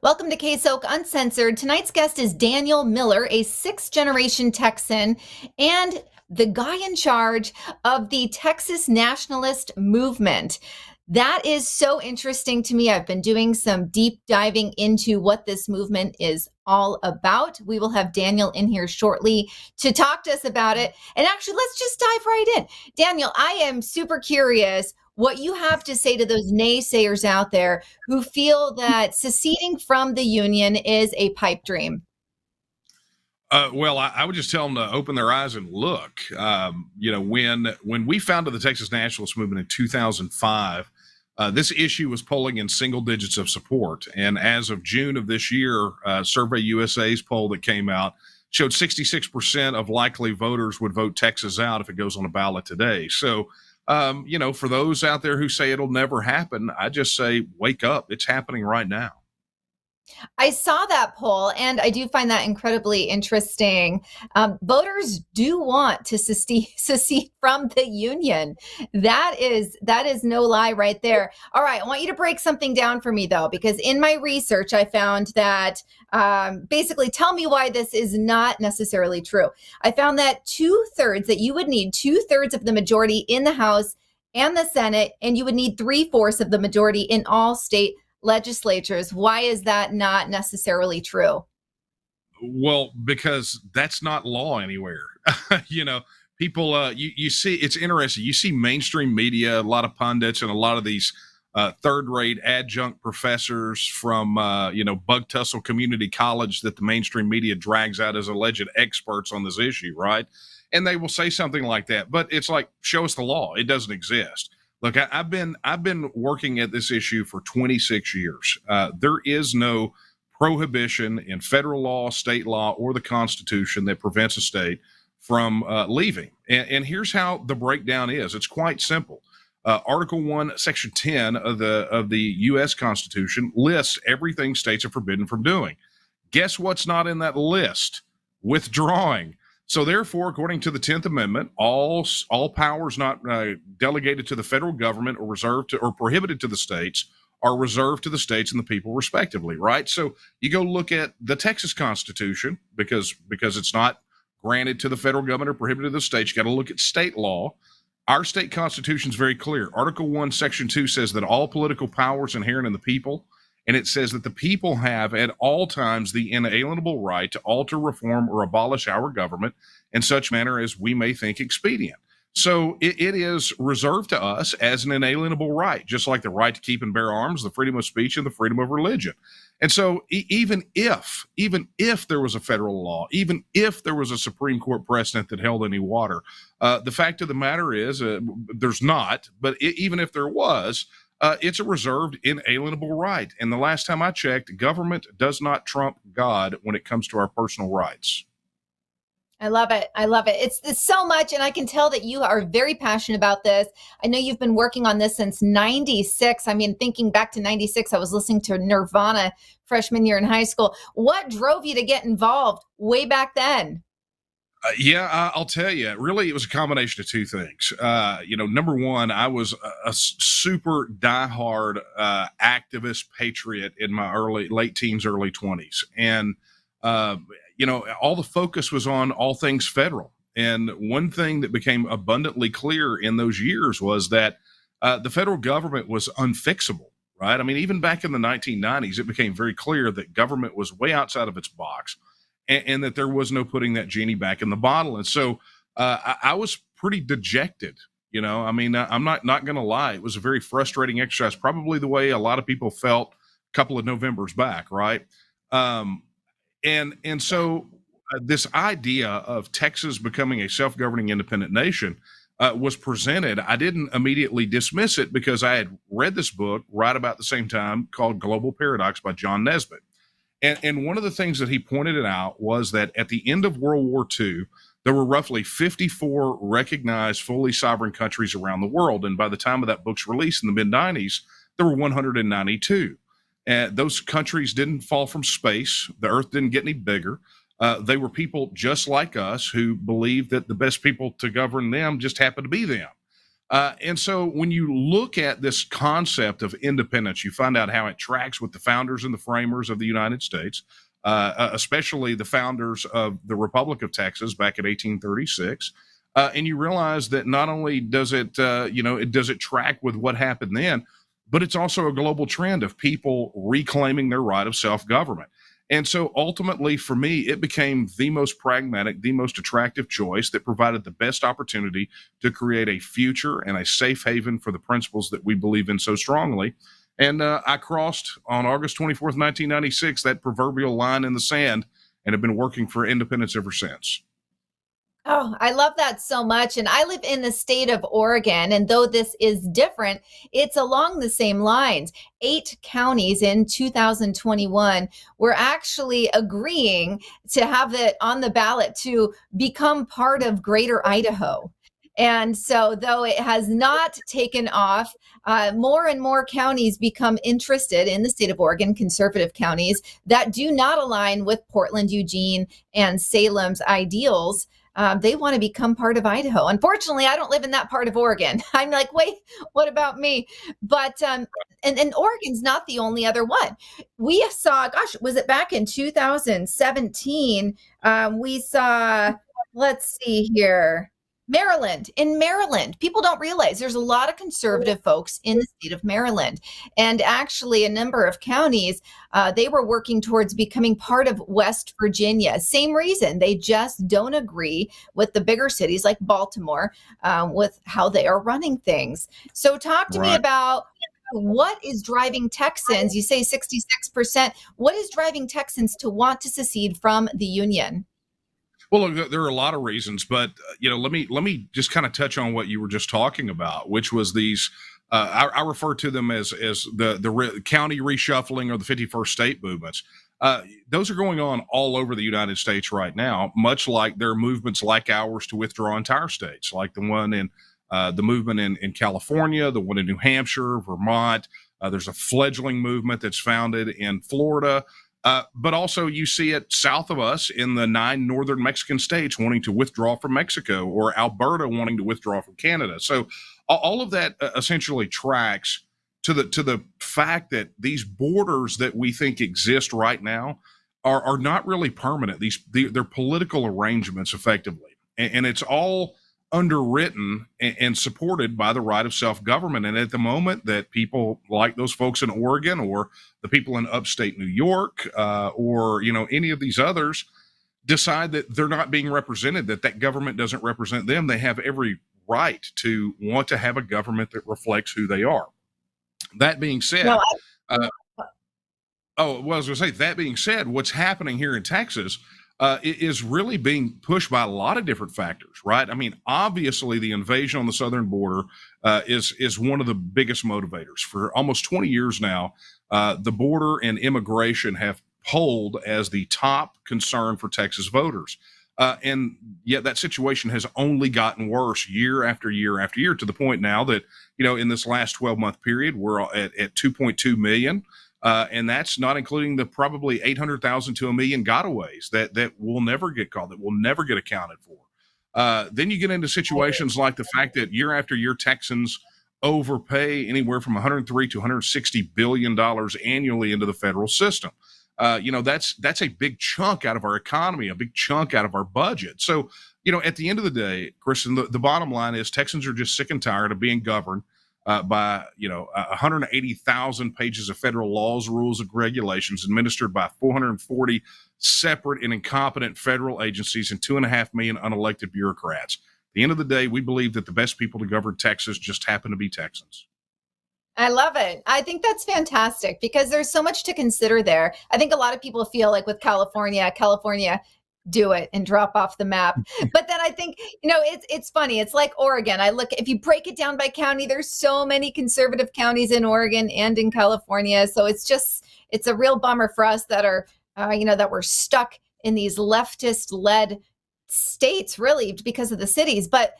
Welcome to KSOK Uncensored. Tonight's guest is Daniel Miller, a sixth-generation Texan and the guy in charge of the Texas nationalist movement. That is so interesting to me. I've been doing some deep diving into what this movement is all about. We will have Daniel in here shortly to talk to us about it. And actually, let's just dive right in. Daniel, I am super curious what you have to say to those naysayers out there who feel that seceding from the Union is a pipe dream. Well, I would just tell them to open their eyes and look. When we founded the Texas Nationalist Movement in 2005, this issue was polling in single digits of support. And as of June of this year, Survey USA's poll that came out showed 66% of likely voters would vote Texas out if it goes on a ballot today. So, for those out there who say it'll never happen, I just say, wake up. It's happening right now. I saw that poll, and I do find that incredibly interesting. Voters do want to secede from the Union. That is no lie right there. All right, I want you to break something down for me, though, because in my research, I found that basically tell me why this is not necessarily true. I found that that you would need two-thirds of the majority in the House and the Senate, and you would need three-fourths of the majority in all state legislatures. Why is that not necessarily true? Well, because that's not law anywhere. you know, People, you see, it's interesting. You see mainstream media, a lot of pundits, and a lot of these third-rate adjunct professors from, Bug Tussle Community College that the mainstream media drags out as alleged experts on this issue, right? And they will say something like that, but it's like, show us the law. It doesn't exist. Look, I've been working at this issue for 26 years. There is no prohibition in federal law, state law, or the Constitution that prevents a state from leaving. And here's how the breakdown is. It's quite simple. Article 1, Section 10 of the U.S. Constitution lists everything states are forbidden from doing. Guess what's not in that list? Withdrawing. So therefore, according to the 10th Amendment, all powers not delegated to the federal government or reserved to or prohibited to the states are reserved to the states and the people respectively, right? So you go look at the Texas Constitution because it's not granted to the federal government or prohibited to the states. You got to look at state law. Our state constitution is very clear. Article 1, Section 2 says that all political powers inherent in the people, and it says that the people have at all times the inalienable right to alter, reform, or abolish our government in such manner as we may think expedient. So it is reserved to us as an inalienable right, just like the right to keep and bear arms, the freedom of speech, and the freedom of religion. And so even if there was a federal law, even if there was a Supreme Court precedent that held any water, the fact of the matter is there's not, but even if there was, it's a reserved, inalienable right. And the last time I checked, government does not trump God when it comes to our personal rights. I love it. I love it. It's so much. And I can tell that you are very passionate about this. I know you've been working on this since 96. I mean, thinking back to 96, I was listening to Nirvana freshman year in high school. What drove you to get involved way back then? I'll tell you, really, it was a combination of two things. Number one, I was a super diehard activist patriot in my late teens, early 20s. And, all the focus was on all things federal. And one thing that became abundantly clear in those years was that the federal government was unfixable, right? I mean, even back in the 1990s, it became very clear that government was way outside of its box and that there was no putting that genie back in the bottle. And so I was pretty dejected. I'm not going to lie. It was a very frustrating exercise, probably the way a lot of people felt a couple of Novembers back, right? So this idea of Texas becoming a self-governing independent nation was presented. I didn't immediately dismiss it because I had read this book right about the same time called Global Paradox by John Nesbitt. And one of the things that he pointed out was that at the end of World War II, there were roughly 54 recognized fully sovereign countries around the world. And by the time of that book's release in the mid-90s, there were 192. And those countries didn't fall from space. The earth didn't get any bigger. They were people just like us who believed that the best people to govern them just happened to be them. And so when you look at this concept of independence, you find out how it tracks with the founders and the framers of the United States, especially the founders of the Republic of Texas back in 1836. And you realize that not only does it, it does it track with what happened then, but it's also a global trend of people reclaiming their right of self-government. And so ultimately, for me, it became the most pragmatic, the most attractive choice that provided the best opportunity to create a future and a safe haven for the principles that we believe in so strongly. And I crossed on August 24th, 1996, that proverbial line in the sand, and have been working for independence ever since. Oh, I love that so much. And I live in the state of Oregon. And though this is different, it's along the same lines. 8 counties in 2021 were actually agreeing to have it on the ballot to become part of Greater Idaho. And so, though it has not taken off, more and more counties become interested in the state of Oregon, conservative counties that do not align with Portland, Eugene, and Salem's ideals. They want to become part of Idaho. Unfortunately, I don't live in that part of Oregon. I'm like, wait, what about me? But and Oregon's not the only other one. We saw, gosh, was it back in 2017? We saw, let's see here. Maryland. In Maryland, people don't realize there's a lot of conservative folks in the state of Maryland. And actually, a number of counties, they were working towards becoming part of West Virginia. Same reason. They just don't agree with the bigger cities like Baltimore with how they are running things. So, talk to me Right. about what is driving Texans. You say 66%. What is driving Texans to want to secede from the Union? Well, look, there are a lot of reasons, but let me just kind of touch on what you were just talking about, which was these. I refer to them as the county reshuffling or the 51st state movements. Those are going on all over the United States right now, much like there are movements like ours to withdraw entire states, like the movement in California, the one in New Hampshire, Vermont. There's a fledgling movement that's founded in Florida. But also, you see it south of us in the 9 northern Mexican states wanting to withdraw from Mexico, or Alberta wanting to withdraw from Canada. So, all of that essentially tracks to the fact that these borders that we think exist right now are not really permanent. They're political arrangements, effectively, and it's all underwritten and supported by the right of self-government. And at the moment that people like those folks in Oregon, or the people in upstate New York, or any of these others, decide that they're not being represented, that government doesn't represent them, they have every right to want to have a government that reflects who they are. That being No, said, uh, Oh, well, I was going to say, that being said, what's happening here in Texas is really being pushed by a lot of different factors, right? I mean, obviously, the invasion on the southern border is one of the biggest motivators. For almost 20 years now, the border and immigration have polled as the top concern for Texas voters. And yet that situation has only gotten worse year after year after year, to the point now that, in this last 12-month period, we're at 2.2 million. And that's not including the probably 800,000 to a million gotaways that will never get called, that will never get accounted for. Then you get into situations like the fact that year after year Texans overpay anywhere from 103 to 160 billion dollars annually into the federal system. That's a big chunk out of our economy, a big chunk out of our budget. So, at the end of the day, Kristen, the bottom line is Texans are just sick and tired of being governed by 180,000 pages of federal laws, rules, and regulations administered by 440 separate and incompetent federal agencies and 2.5 million unelected bureaucrats. At the end of the day, we believe that the best people to govern Texas just happen to be Texans. I love it. I think that's fantastic because there's so much to consider there. I think a lot of people feel like with California, do it and drop off the map. But then I think, it's funny. It's like Oregon. I look, if you break it down by county, there's so many conservative counties in Oregon and in California. So it's a real bummer for us that are, that we're stuck in these leftist led states, really, because of the cities. But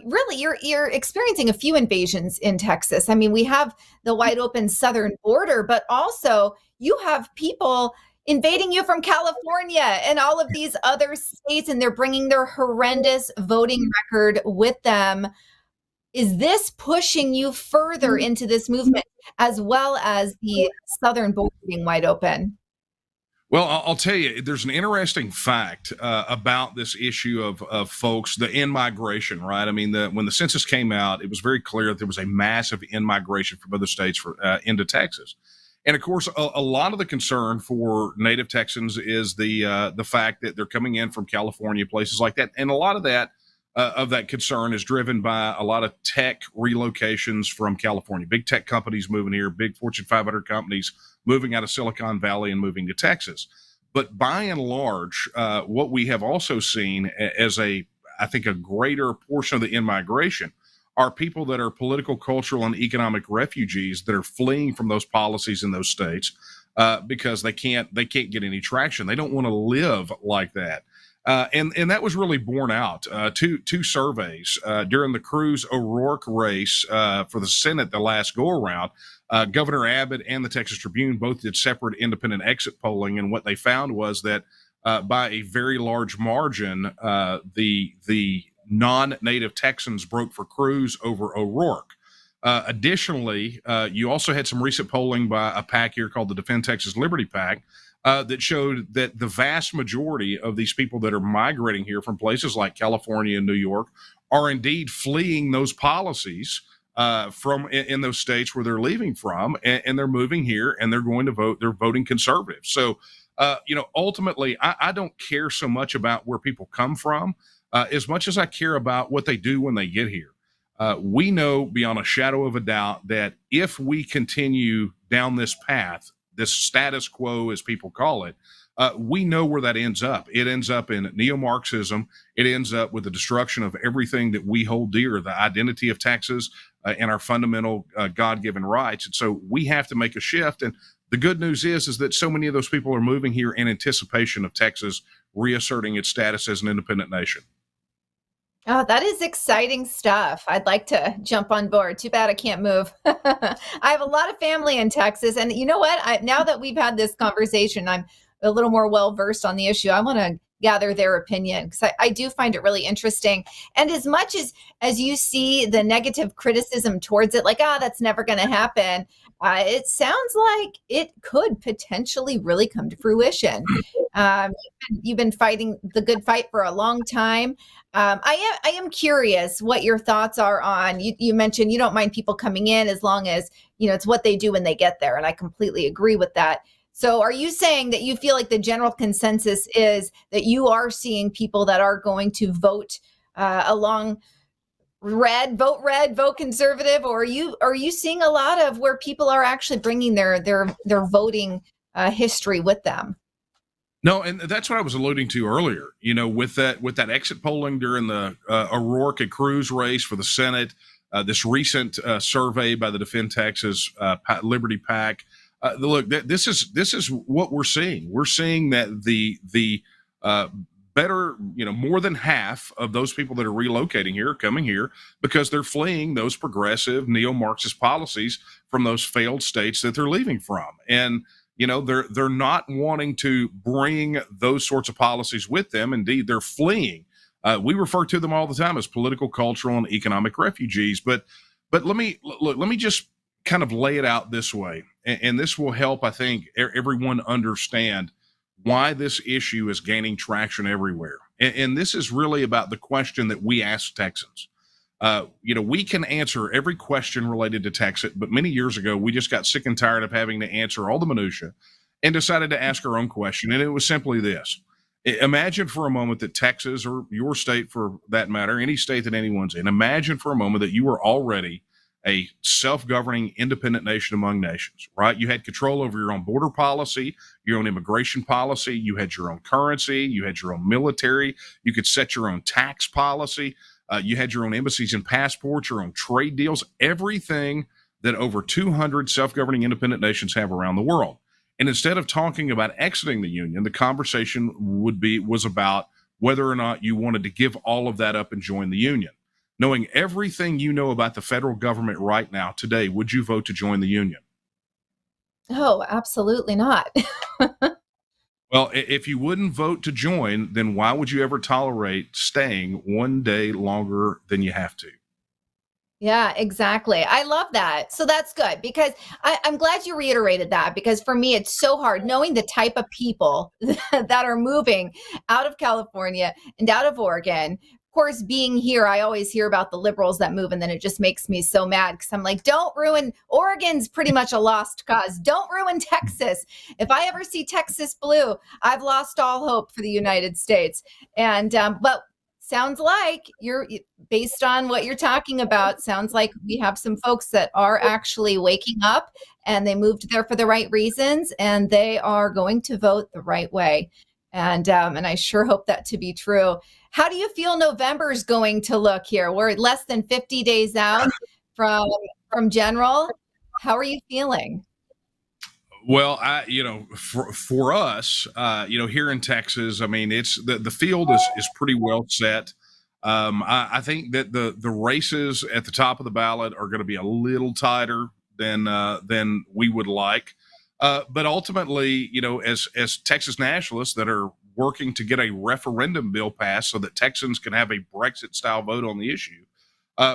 really, you're experiencing a few invasions in Texas. I mean, we have the wide open southern border, but also you have people invading you from California and all of these other states, and they're bringing their horrendous voting record with them. is this pushing you further into this movement as well as the southern border being wide open? Well, I'll tell you, there's an interesting fact about this issue of folks, the in migration, right? I mean, when the census came out, it was very clear that there was a massive in migration from other states into Texas. And of course, a lot of the concern for native Texans is the fact that they're coming in from California, places like that, and a lot of that concern is driven by a lot of tech relocations from California. Big tech companies moving here, big Fortune 500 companies moving out of Silicon Valley and moving to Texas. But by and large, what we have also seen as I think, a greater portion of the in-migration are people that are political, cultural, and economic refugees that are fleeing from those policies in those states because they can't get any traction. They don't want to live like that. And that was really borne out. Two surveys during the Cruz O'Rourke race for the Senate, the last go around. Governor Abbott and the Texas Tribune both did separate independent exit polling, and what they found was that by a very large margin, the non-native Texans broke for Cruz over O'Rourke. Additionally, you also had some recent polling by a PAC here called the Defend Texas Liberty PAC that showed that the vast majority of these people that are migrating here from places like California and New York are indeed fleeing those policies from in those states where they're leaving from, and they're moving here and they're going to vote. They're voting conservative. So, ultimately, I don't care so much about where people come from as much as I care about what they do when they get here. We know beyond a shadow of a doubt that if we continue down this path, this status quo, as people call it, we know where that ends up. It ends up in neo-Marxism. It ends up with the destruction of everything that we hold dear, the identity of Texas and our fundamental God-given rights. And so we have to make a shift. And the good news is that so many of those people are moving here in anticipation of Texas reasserting its status as an independent nation. Oh, that is exciting stuff. I'd like to jump on board. Too bad I can't move. I have a lot of family in Texas. And you know what? Now that we've had this conversation, I'm a little more well versed on the issue. I want to gather their opinion because I do find it really interesting. And as much as you see the negative criticism towards it, like, that's never going to happen, it sounds like it could potentially really come to fruition. You've been fighting the good fight for a long time. I am curious what your thoughts are on. You mentioned you don't mind people coming in as long as it's what they do when they get there, and I completely agree with that. So, are you saying that you feel like the general consensus is that you are seeing people that are going to vote along red, vote conservative, or are you seeing a lot of where people are actually bringing their voting history with them? No, and that's what I was alluding to earlier. With that exit polling during the O'Rourke and Cruz race for the Senate, this recent survey by the Defend Texas Liberty PAC. Look, this is what we're seeing. We're seeing that the better, more than half of those people that are relocating here are coming here because they're fleeing those progressive neo-Marxist policies from those failed states that they're leaving from, and they're not wanting to bring those sorts of policies with them. Indeed, they're fleeing. We refer to them all the time as political, cultural, and economic refugees. But let me just kind of lay it out this way, and this will help, I think, everyone understand why this issue is gaining traction everywhere. And this is really about the question that we ask Texans. We can answer every question related to Texas, but many years ago, we just got sick and tired of having to answer all the minutia and decided to ask our own question. And it was simply this. Imagine for a moment that Texas, or your state for that matter, any state that anyone's in, imagine for a moment that you were already a self-governing independent nation among nations, right? You had control over your own border policy, your own immigration policy, you had your own currency, you had your own military, you could set your own tax policy. You had your own embassies and passports, your own trade deals, everything that over 200 self-governing independent nations have around the world. And instead of talking about exiting the union, the conversation was about whether or not you wanted to give all of that up and join the union. Knowing everything you know about the federal government right now today, would you vote to join the union? Oh, absolutely not. Well, if you wouldn't vote to join, then why would you ever tolerate staying one day longer than you have to? Yeah, exactly. I love that. So that's good because I'm glad you reiterated that because for me, it's so hard knowing the type of people that are moving out of California and out of Oregon. Of course, being here, I always hear about the liberals that move, and then it just makes me so mad because I'm like, don't ruin Oregon's pretty much a lost cause. Don't ruin Texas. If I ever see Texas blue, I've lost all hope for the United States. And, but sounds like you're based on what you're talking about, sounds like we have some folks that are actually waking up and they moved there for the right reasons and they are going to vote the right way. And I sure hope that to be true. How do you feel November's going to look here? We're less than 50 days out from from general. How are you feeling? Well, for us, here in Texas, I mean, it's the field is pretty well set. I think that the races at the top of the ballot are going to be a little tighter than we would like. But ultimately, as Texas nationalists that are working to get a referendum bill passed so that Texans can have a Brexit style vote on the issue,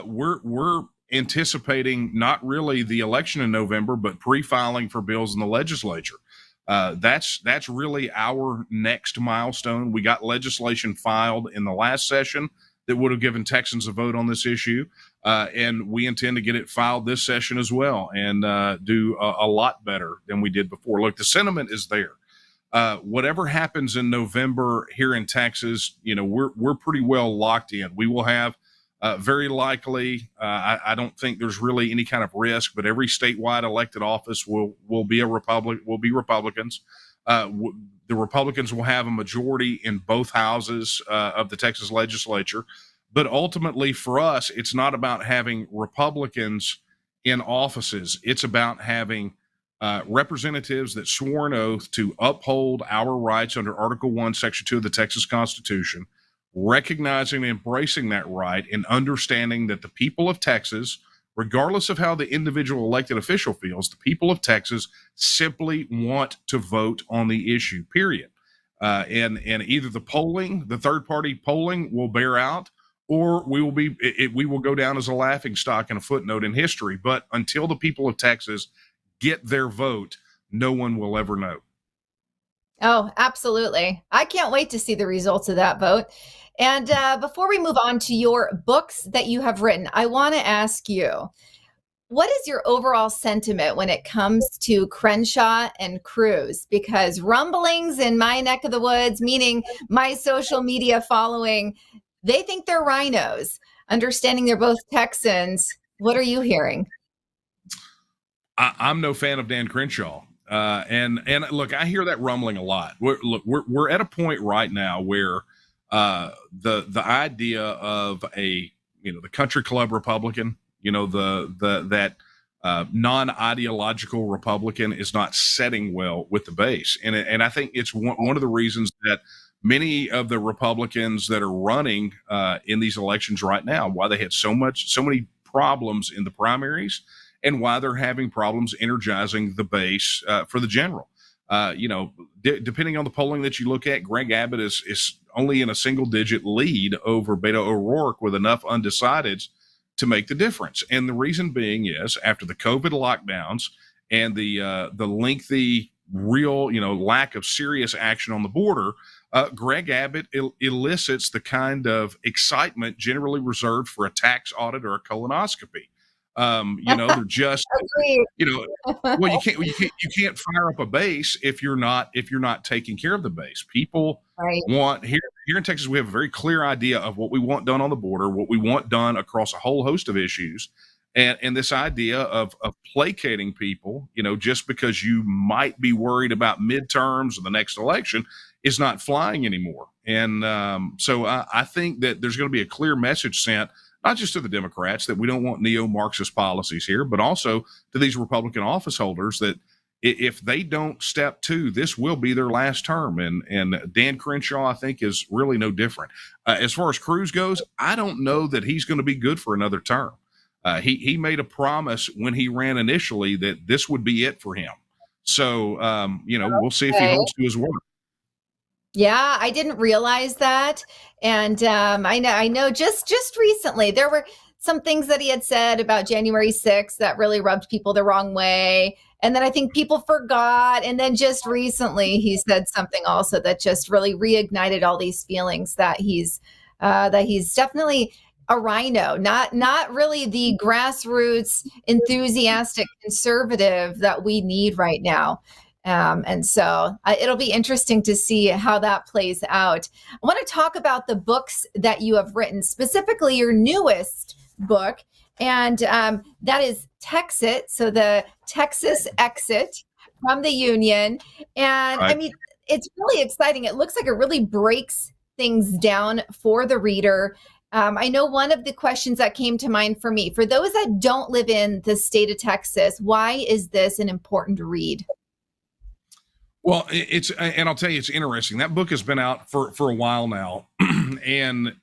we're anticipating not really the election in November, but pre-filing for bills in the legislature. That's really our next milestone. We got legislation filed in the last session that would have given Texans a vote on this issue, and we intend to get it filed this session as well, and do a lot better than we did before. Look, the sentiment is there. Whatever happens in November here in Texas, we're pretty well locked in. We will have very likely, I don't think there's really any kind of risk, but every statewide elected office will be will be Republicans. The Republicans will have a majority in both houses of the Texas legislature. But ultimately, for us, it's not about having Republicans in offices. It's about having representatives that swore an oath to uphold our rights under Article 1, Section 2 of the Texas Constitution, recognizing and embracing that right and understanding that the people of Texas, regardless of how the individual elected official feels, the people of Texas simply want to vote on the issue, period. And either the third party polling will bear out, or we will go down as a laughing stock and a footnote in history. But until the people of Texas get their vote, no one will ever know. Oh, absolutely. I can't wait to see the results of that vote. And before we move on to your books that you have written, I want to ask you, what is your overall sentiment when it comes to Crenshaw and Cruz? Because rumblings in my neck of the woods, meaning my social media following, they think they're rhinos. Understanding they're both Texans, what are you hearing? I'm no fan of Dan Crenshaw. And look, I hear that rumbling a lot. We're at a point right now where the idea of the country club Republican, that non ideological Republican is not setting well with the base, and I think it's one of the reasons that many of the Republicans that are running in these elections right now, why they had so many problems in the primaries, and why they're having problems energizing the base for the general. Depending on the polling that you look at, Greg Abbott is only in a single digit lead over Beto O'Rourke with enough undecideds to make the difference. And the reason being is after the COVID lockdowns and the lengthy, real, lack of serious action on the border, Greg Abbott elicits the kind of excitement generally reserved for a tax audit or a colonoscopy. They're just, Agreed. you know, well, you can't fire up a base if you're not taking care of the base. People Right. want here in Texas, we have a very clear idea of what we want done on the border, what we want done across a whole host of issues. And this idea of placating people, just because you might be worried about midterms or the next election is not flying anymore. And so I think that there's going to be a clear message sent, not just to the Democrats that we don't want neo-Marxist policies here, but also to these Republican office holders that if they don't step to, this will be their last term. And Dan Crenshaw, I think, is really no different. As far as Cruz goes, I don't know that he's going to be good for another term. He made a promise when he ran initially that this would be it for him. So, we'll see if he Okay. holds to his word. Yeah, I didn't realize that. And I know just recently there were some things that he had said about January 6th that really rubbed people the wrong way. And then I think people forgot. And then just recently, he said something also that just really reignited all these feelings that he's definitely a rhino, not really the grassroots enthusiastic conservative that we need right now. And so it'll be interesting to see how that plays out. I want to talk about the books that you have written, specifically your newest book, and that is Texit, so the Texas exit from the Union. And I Right. mean, it's really exciting. It looks like it really breaks things down for the reader. I know one of the questions that came to mind for me, for those that don't live in the state of Texas, why is this an important read? Well, it's and I'll tell you, it's interesting. That book has been out for a while now, and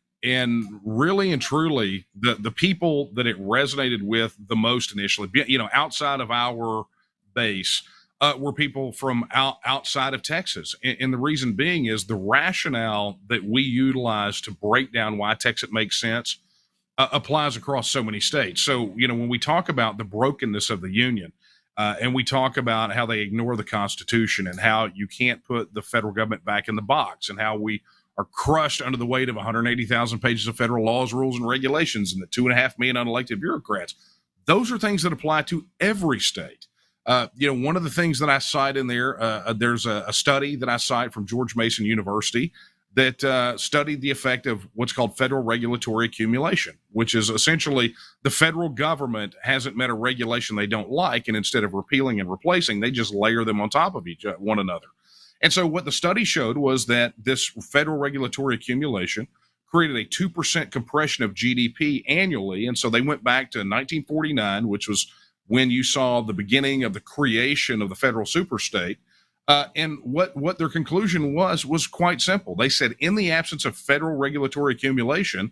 really and truly, the people that it resonated with the most initially, outside of our base, were people from outside of Texas, and the reason being is the rationale that we utilize to break down why Texas makes sense applies across so many states. So, when we talk about the brokenness of the union, and we talk about how they ignore the Constitution and how you can't put the federal government back in the box and how we are crushed under the weight of 180,000 pages of federal laws, rules, and regulations and the 2.5 million unelected bureaucrats. Those are things that apply to every state. One of the things that I cite in there, there's a study that I cite from George Mason University that studied the effect of what's called federal regulatory accumulation, which is essentially the federal government hasn't met a regulation they don't like, and instead of repealing and replacing, they just layer them on top of one another. And so what the study showed was that this federal regulatory accumulation created a 2% compression of GDP annually. And so they went back to 1949, which was when you saw the beginning of the creation of the federal superstate. And what their conclusion was quite simple. They said, in the absence of federal regulatory accumulation,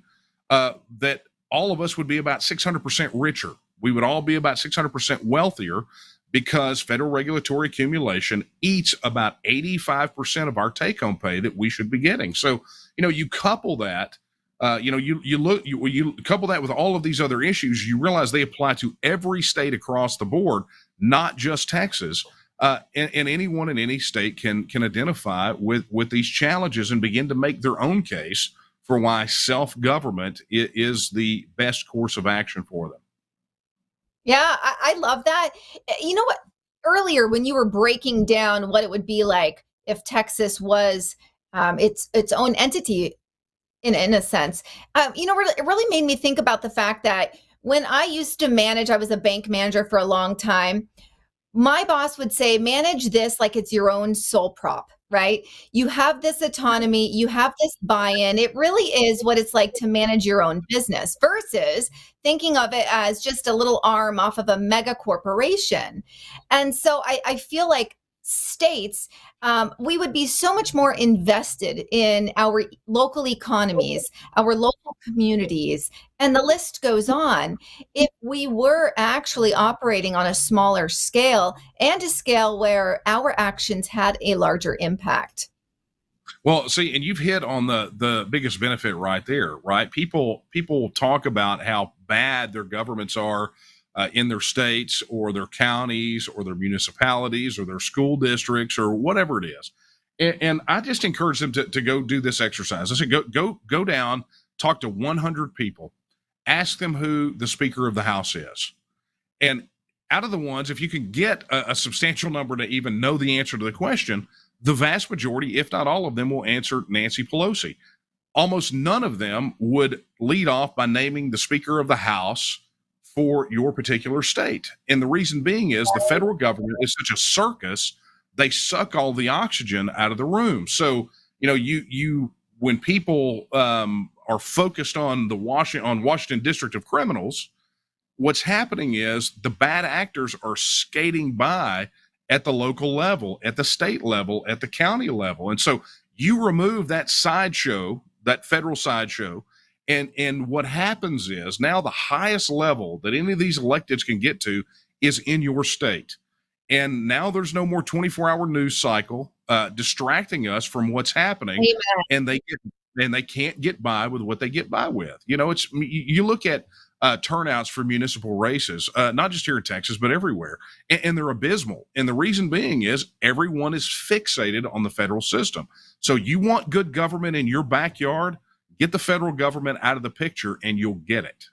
that all of us would be about 600% richer. We would all be about 600% wealthier because federal regulatory accumulation eats about 85% of our take-home pay that we should be getting. So, you couple that. You couple that with all of these other issues, you realize they apply to every state across the board, not just Texas. And anyone in any state can identify with these challenges and begin to make their own case for why self-government is the best course of action for them. Yeah, I love that. You know what? Earlier, when you were breaking down what it would be like if Texas was its own entity, in a sense, it really made me think about the fact that when I used to manage, I was a bank manager for a long time. My boss would say, manage this like it's your own sole prop, right? You have this autonomy, you have this buy in. It really is what it's like to manage your own business versus thinking of it as just a little arm off of a mega corporation. And so I feel like states, we would be so much more invested in our local economies, our local communities, and the list goes on if we were actually operating on a smaller scale and a scale where our actions had a larger impact. Well, see, and you've hit on the biggest benefit right there, right? People talk about how bad their governments are in their states or their counties or their municipalities or their school districts or whatever it is. And I just encourage them to go do this exercise. I said, go down, talk to 100 people, ask them who the Speaker of the House is. And out of the ones, if you can get a substantial number to even know the answer to the question, the vast majority, if not all of them, will answer Nancy Pelosi. Almost none of them would lead off by naming the Speaker of the House for your particular state. And the reason being is the federal government is such a circus, they suck all the oxygen out of the room. So, you when people are focused on Washington District of Criminals, what's happening is the bad actors are skating by at the local level, at the state level, at the county level. And so you remove that sideshow, that federal sideshow, and what happens is now the highest level that any of these electeds can get to is in your state. And now there's no more 24-hour news cycle distracting us from what's happening. Amen. And and they can't get by with what they get by with. It's you look at turnouts for municipal races, not just here in Texas, but everywhere, and they're abysmal. And the reason being is everyone is fixated on the federal system. So you want good government in your backyard, get the federal government out of the picture, and you'll get it.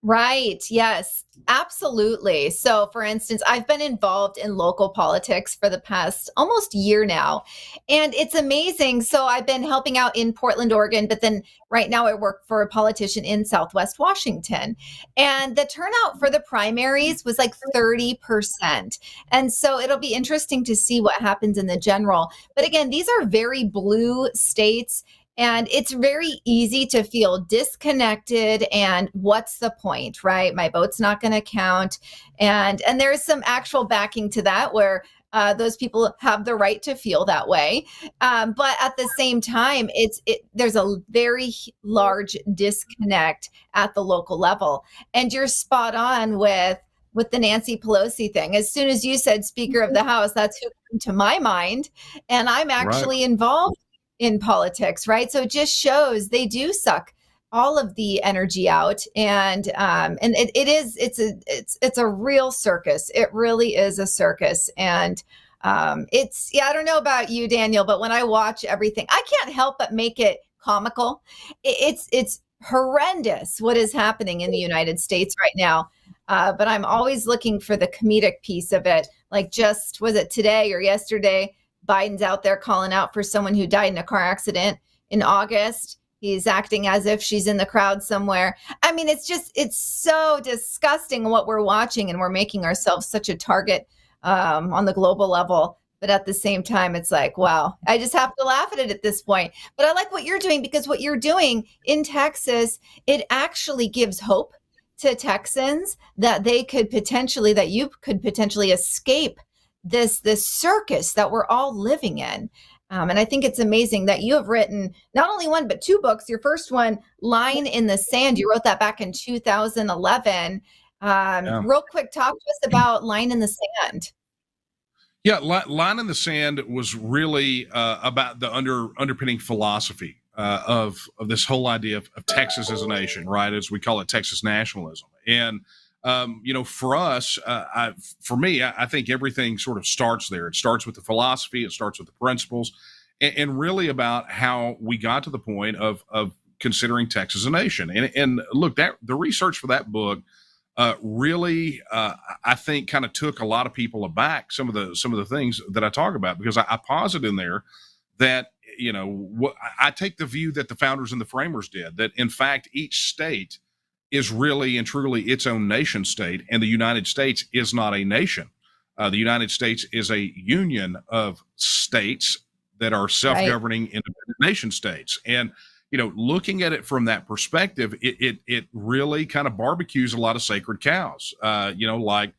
Right. Yes, absolutely. So, for instance, I've been involved in local politics for the past almost year now, and it's amazing. So, I've been helping out in Portland, Oregon, but then right now I work for a politician in Southwest Washington. And the turnout for the primaries was like 30%. And so it'll be interesting to see what happens in the general. But again, these are very blue states. And it's very easy to feel disconnected and what's the point, right? My vote's not going to count. And there's some actual backing to that where those people have the right to feel that way. But at the same time, there's a very large disconnect at the local level. And you're spot on with the Nancy Pelosi thing. As soon as you said Speaker of the House, that's who came to my mind. And I'm Right. actually involved in politics, right? So it just shows they do suck all of the energy out, and it's a real circus. It really is a circus, and it's yeah. I don't know about you, Daniel, but when I watch everything, I can't help but make it comical. It's horrendous what is happening in the United States right now. But I'm always looking for the comedic piece of it. Like just was it today or yesterday? Biden's out there calling out for someone who died in a car accident in August. He's acting as if she's in the crowd somewhere. I mean, it's so disgusting what we're watching, and we're making ourselves such a target on the global level. But at the same time, it's like, wow, I just have to laugh at it at this point. But I like what you're doing because what you're doing in Texas, it actually gives hope to Texans that you could potentially escape this circus that we're all living in. And I think it's amazing that you have written not only one but two books. Your first one, Line in the Sand, you wrote that back in 2011. Yeah. Real quick, talk to us about Line in the Sand. Yeah, line in the sand was really about the underpinning philosophy of this whole idea of Texas as a nation, right? As we call it, Texas nationalism. And for us, for me, I think everything sort of starts there. It starts with the philosophy, it starts with the principles, and really about how we got to the point of considering Texas a nation. And look, that the research for that book really, I think, kind of took a lot of people aback. Some of the things that I talk about, because I posit in there that I take the view that the founders and the framers did, that in fact each state is really and truly its own nation state, and the United States is not a nation. The United States is a union of states that are Right. self-governing independent nation states. And looking at it from that perspective, it really kind of barbecues a lot of sacred cows. Like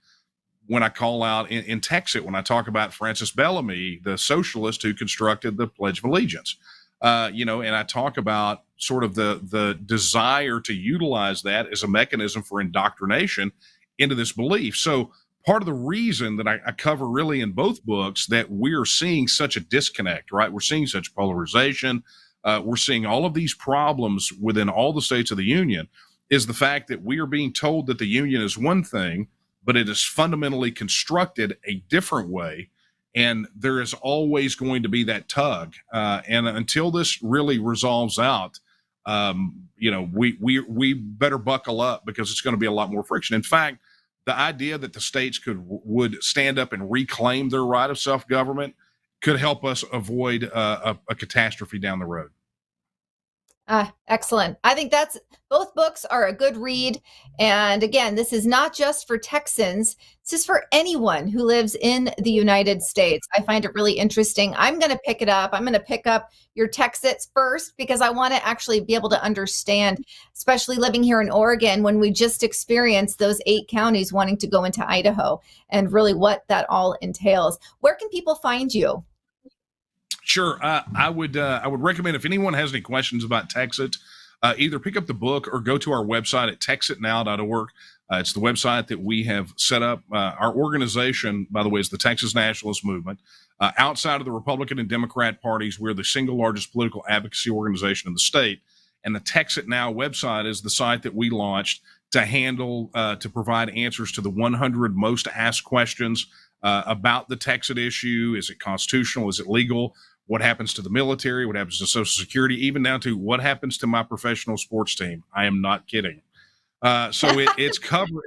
when I call out in Texas, when I talk about Francis Bellamy, the socialist who constructed the Pledge of Allegiance, and I talk about sort of the desire to utilize that as a mechanism for indoctrination into this belief. So part of the reason that I cover really in both books that we're seeing such a disconnect, right? We're seeing such polarization. We're seeing all of these problems within all the states of the union is the fact that we are being told that the union is one thing, but it is fundamentally constructed a different way. And there is always going to be that tug. And until this really resolves out, we better buckle up because it's going to be a lot more friction. In fact, the idea that the states would stand up and reclaim their right of self-government could help us avoid a catastrophe down the road. Excellent. I think both books are a good read. And again, this is not just for Texans. This is for anyone who lives in the United States. I find it really interesting. I'm going to pick it up. I'm going to pick up your Texas first because I want to actually be able to understand, especially living here in Oregon, when we just experienced those 8 counties wanting to go into Idaho and really what that all entails. Where can people find you? Sure. I would recommend if anyone has any questions about Texas, either pick up the book or go to our website at texitnow.org. It's the website that we have set up. Our organization, by the way, is the Texas Nationalist Movement. Outside of the Republican and Democrat parties, we're the single largest political advocacy organization in the state. And the Texit Now website is the site that we launched to to provide answers to the 100 most asked questions about the Texit issue. Is it constitutional? Is it legal? What happens to the military? What happens to Social Security? Even down to what happens to my professional sports team. I am not kidding. It's covered.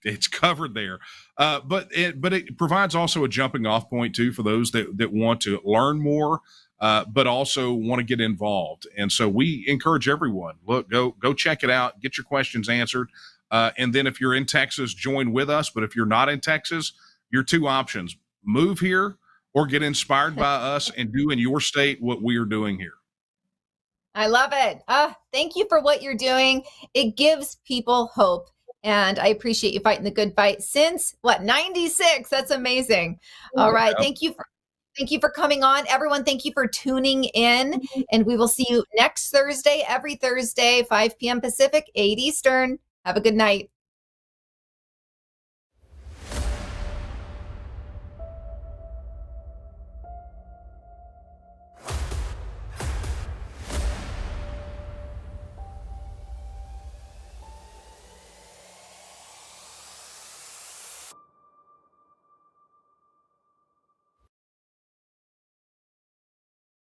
It's covered there, but it provides also a jumping off point too for those that want to learn more, but also want to get involved. And so we encourage everyone: go check it out, get your questions answered, and then if you're in Texas, join with us. But if you're not in Texas, your two options: move here or get inspired by us and do in your state what we are doing here. I love it. Thank you for what you're doing. It gives people hope. And I appreciate you fighting the good fight since what, 96. That's amazing. All right. Yeah. Thank you for coming on. Everyone, thank you for tuning in. And we will see you next Thursday, every Thursday, 5 p.m. Pacific, 8 Eastern. Have a good night.